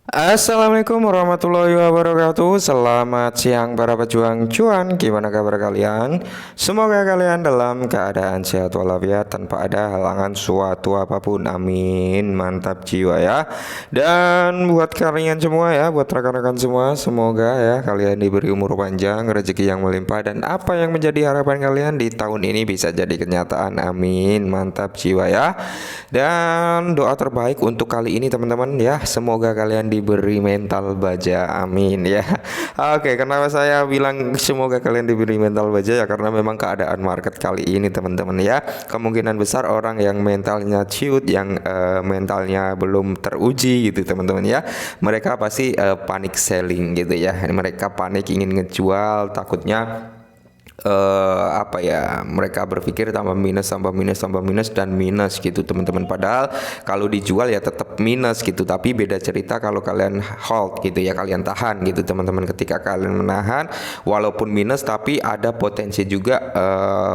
Assalamualaikum warahmatullahi wabarakatuh. Selamat siang para pejuang cuan. Gimana kabar kalian? Semoga kalian dalam keadaan sehat walafiat tanpa ada halangan suatu apapun. Amin. Mantap jiwa ya. Dan buat kalian semua ya, buat rekan-rekan semua, semoga ya kalian diberi umur panjang, rezeki yang melimpah, dan apa yang menjadi harapan kalian di tahun ini bisa jadi kenyataan. Amin. Mantap jiwa ya. Dan doa terbaik untuk kali ini teman-teman ya, semoga kalian diberi mental baja. Amin ya. Oke, kenapa saya bilang semoga kalian diberi mental baja ya, karena memang keadaan market kali ini teman-teman ya, kemungkinan besar orang yang mentalnya ciut, yang mentalnya belum teruji gitu teman-teman ya, mereka pasti panik selling gitu ya. Mereka panik ingin ngejual, takutnya apa ya, mereka berpikir tambah minus tambah minus tambah minus dan minus gitu teman-teman, padahal kalau dijual ya tetap minus gitu. Tapi beda cerita kalau kalian hold gitu ya, kalian tahan gitu teman-teman. Ketika kalian menahan walaupun minus, tapi ada potensi juga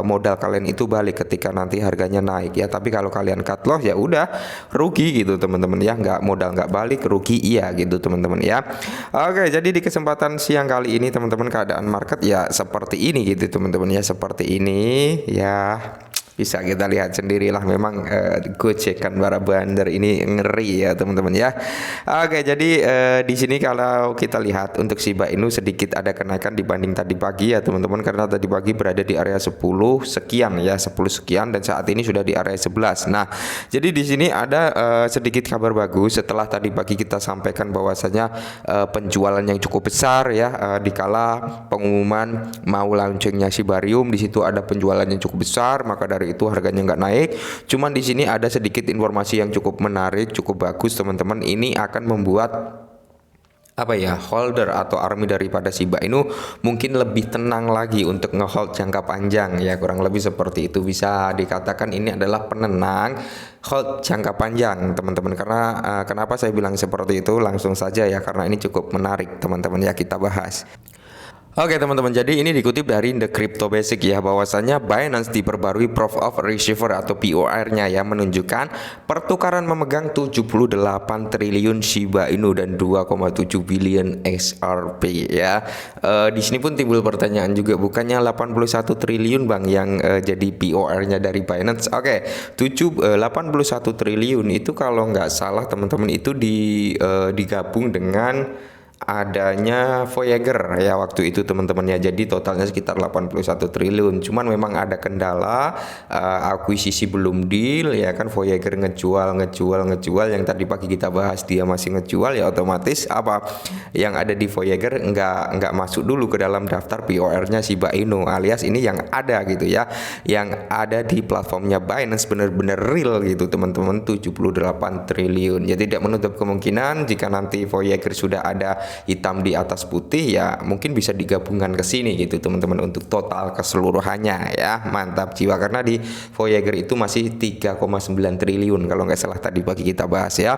modal kalian itu balik ketika nanti harganya naik ya. Tapi kalau kalian cut loss ya udah rugi gitu teman-teman ya, nggak modal nggak balik, rugi iya gitu teman-teman ya. Oke, jadi di kesempatan siang kali ini teman-teman, keadaan market ya seperti ini gitu teman-teman ya, seperti ini ya, bisa kita lihat sendirilah. Memang gocekan para bandar ini ngeri ya teman-teman ya. Oke, jadi di sini kalau kita lihat untuk Shiba Inu sedikit ada kenaikan dibanding tadi pagi ya teman-teman, karena tadi pagi berada di area 10 sekian ya, 10 sekian, dan saat ini sudah di area 11. Nah, jadi di sini ada sedikit kabar bagus setelah tadi pagi kita sampaikan bahwasanya penjualan yang cukup besar ya, dikala pengumuman mau launchingnya Shibarium, di situ ada penjualan yang cukup besar, maka dari itu harganya nggak naik. Cuman di sini ada sedikit informasi yang cukup menarik, cukup bagus teman-teman. Ini akan membuat apa ya, holder atau army daripada Shiba Inu mungkin lebih tenang lagi untuk ngehold jangka panjang ya, kurang lebih seperti itu. Bisa dikatakan ini adalah penenang hold jangka panjang teman-teman. Karena kenapa saya bilang seperti itu, langsung saja ya, karena ini cukup menarik teman-teman ya, kita bahas. Oke teman-teman, jadi ini dikutip dari The Crypto Basic ya, bahwasanya Binance diperbarui Proof of Receiver atau POR-nya ya, menunjukkan pertukaran memegang 78 triliun Shiba Inu dan 2,7 billion XRP ya. Di sini pun timbul pertanyaan juga, bukannya 81 triliun Bang yang jadi POR-nya dari Binance? Oke, 81 triliun itu kalau nggak salah teman-teman itu digabung dengan adanya Voyager ya waktu itu teman-teman ya. Jadi totalnya sekitar 81 triliun. Cuman memang ada kendala, akuisisi belum deal ya kan. Voyager ngejual yang tadi pagi kita bahas, dia masih ngejual ya, otomatis apa yang ada di Voyager nggak masuk dulu ke dalam daftar POR-nya Shiba Inu, alias ini yang ada gitu ya, yang ada di platformnya Binance bener-bener real gitu teman-teman, 78 triliun. Jadi tidak menutup kemungkinan jika nanti Voyager sudah ada hitam di atas putih ya, mungkin bisa digabungkan ke sini gitu teman-teman untuk total keseluruhannya ya. Mantap jiwa, karena di Voyager itu masih 3,9 triliun kalau nggak salah tadi pagi kita bahas ya.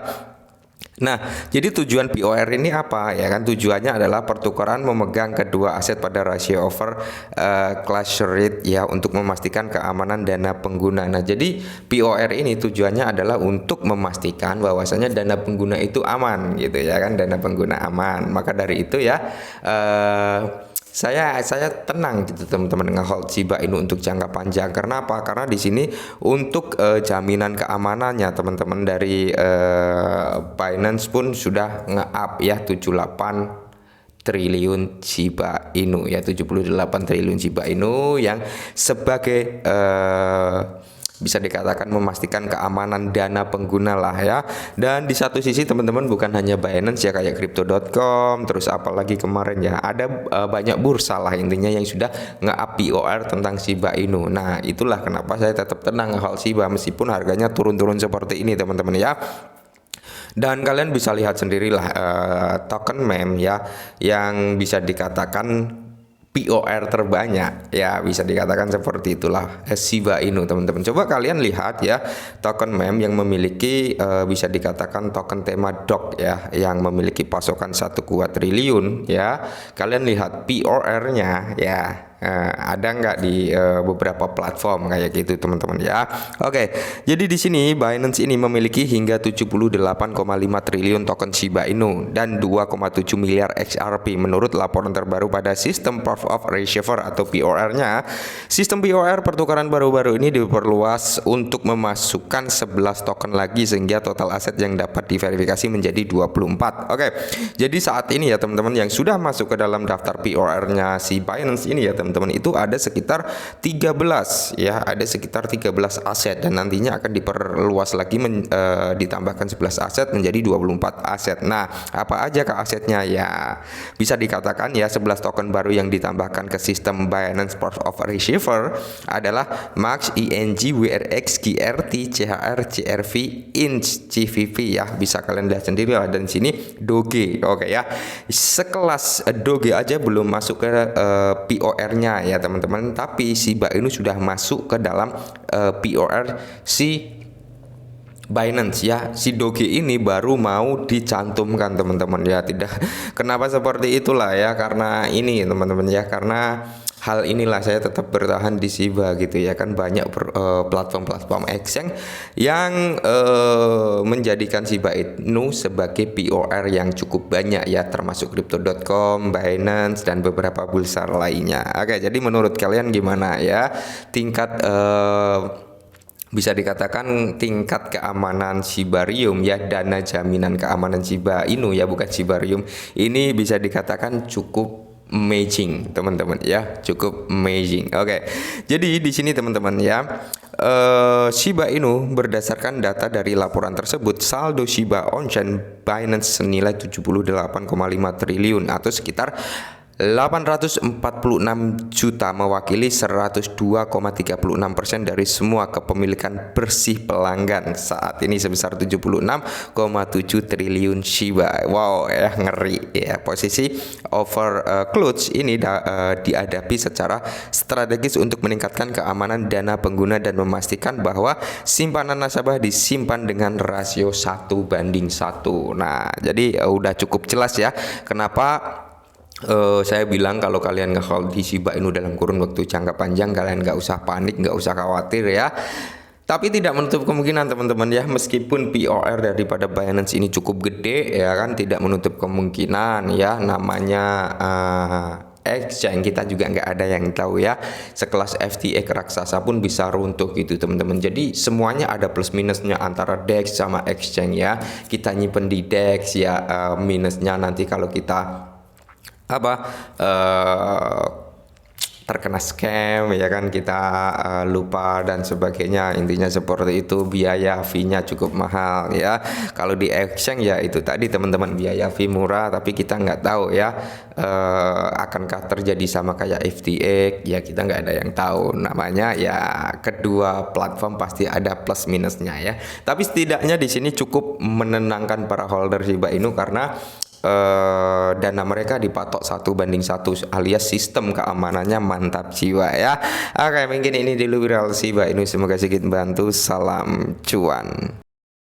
Nah, jadi tujuan POR ini apa ya kan? Tujuannya adalah pertukaran memegang kedua aset pada rasio over clash rate ya, untuk memastikan keamanan dana pengguna. Nah, jadi POR ini tujuannya adalah untuk memastikan bahwasanya dana pengguna itu aman gitu ya kan, dana pengguna aman. Maka dari itu ya, saya tenang gitu teman-teman ngehold Shiba Inu untuk jangka panjang. Karena apa? Karena di sini untuk jaminan keamanannya teman-teman dari Binance pun sudah nge-up ya 78 triliun Shiba Inu ya, 78 triliun Shiba Inu yang sebagai bisa dikatakan memastikan keamanan dana pengguna lah ya. Dan di satu sisi teman-teman, bukan hanya Binance ya, kayak crypto.com, terus apalagi kemarin ya ada banyak bursa lah intinya yang sudah nge-up POR tentang Shiba Inu. Nah, itulah kenapa saya tetap tenang nge-hold Shiba meskipun harganya turun-turun seperti ini teman-teman ya. Dan kalian bisa lihat sendirilah token meme ya, yang bisa dikatakan POR terbanyak ya, bisa dikatakan seperti itulah Shiba Inu teman-teman. Coba kalian lihat ya, token meme yang memiliki bisa dikatakan token tema dog ya, yang memiliki pasokan 1 kuadriliun ya. Kalian lihat POR-nya ya, ada nggak di beberapa platform kayak gitu teman-teman ya. Oke, jadi di sini Binance ini memiliki hingga 78,5 triliun token Shiba Inu dan 2,7 miliar XRP menurut laporan terbaru pada sistem Proof of Receiver atau POR-nya. Sistem POR pertukaran baru-baru ini diperluas untuk memasukkan 11 token lagi sehingga total aset yang dapat diverifikasi menjadi 24. Oke, jadi saat ini ya teman-teman yang sudah masuk ke dalam daftar POR-nya si Binance ini ya teman-teman itu ada sekitar 13 ya, ada sekitar 13 aset dan nantinya akan diperluas lagi ditambahkan 11 aset menjadi 24 aset. Nah, apa aja ke asetnya ya? Bisa dikatakan ya 11 token baru yang ditambahkan ke sistem Binance Proof of Receiver adalah MAX, ING, WRX, QRT, CHR, CRV, INCH, CVV ya. Bisa kalian lihat sendiri lah, dan sini Doge. Oke ya. Sekelas Doge aja belum masuk ke POR-nya ya teman-teman, tapi Shiba Inu sudah masuk ke dalam POR si Binance ya. Si Doge ini baru mau dicantumkan teman-teman ya. Tidak, kenapa seperti itulah ya, karena ini teman-teman ya, karena hal inilah saya tetap bertahan di Shiba gitu ya kan. Banyak platform-platform exchange yang menjadikan Shiba Inu sebagai POR yang cukup banyak ya, termasuk Crypto.com, Binance dan beberapa bursa lainnya. Oke, jadi menurut kalian gimana ya tingkat bisa dikatakan tingkat keamanan Shibarium ya, dana jaminan keamanan Shiba Inu ya, bukan Shibarium, ini bisa dikatakan cukup amazing teman-teman ya, cukup amazing. Oke, jadi di sini teman-teman ya, Shiba Inu berdasarkan data dari laporan tersebut, saldo Shiba on-chain Binance senilai 78,5 triliun atau sekitar 846 juta, mewakili 102,36% dari semua kepemilikan bersih pelanggan saat ini sebesar 76,7 triliun Shiba. Wow ya, ngeri ya. Posisi overclock ini dihadapi secara strategis untuk meningkatkan keamanan dana pengguna dan memastikan bahwa simpanan nasabah disimpan dengan rasio 1:1. Nah, jadi udah cukup jelas ya kenapa saya bilang kalau kalian nge-hold di Shiba Inu dalam kurun waktu jangka panjang, kalian nggak usah panik, nggak usah khawatir ya. Tapi tidak menutup kemungkinan teman-teman ya, meskipun POR daripada Binance ini cukup gede ya kan, tidak menutup kemungkinan ya, namanya exchange kita juga nggak ada yang tahu ya, sekelas FTX raksasa pun bisa runtuh gitu teman-teman. Jadi semuanya ada plus minusnya antara DEX sama exchange ya. Kita nyimpen di DEX ya, minusnya nanti kalau kita terkena scam ya kan, kita lupa dan sebagainya. Intinya seperti itu, biaya fee-nya cukup mahal ya. Kalau di exchange ya itu tadi teman-teman, biaya fee murah tapi kita nggak tahu ya akankah terjadi sama kayak FTX ya, kita nggak ada yang tahu. Namanya ya, kedua platform pasti ada plus minusnya ya. Tapi setidaknya di sini cukup menenangkan para holder Shiba Inu karena dana mereka dipatok 1:1 alias sistem keamanannya mantap jiwa ya. Oke, mungkin ini dulu viral Shiba Inu, semoga sedikit bantu. Salam cuan.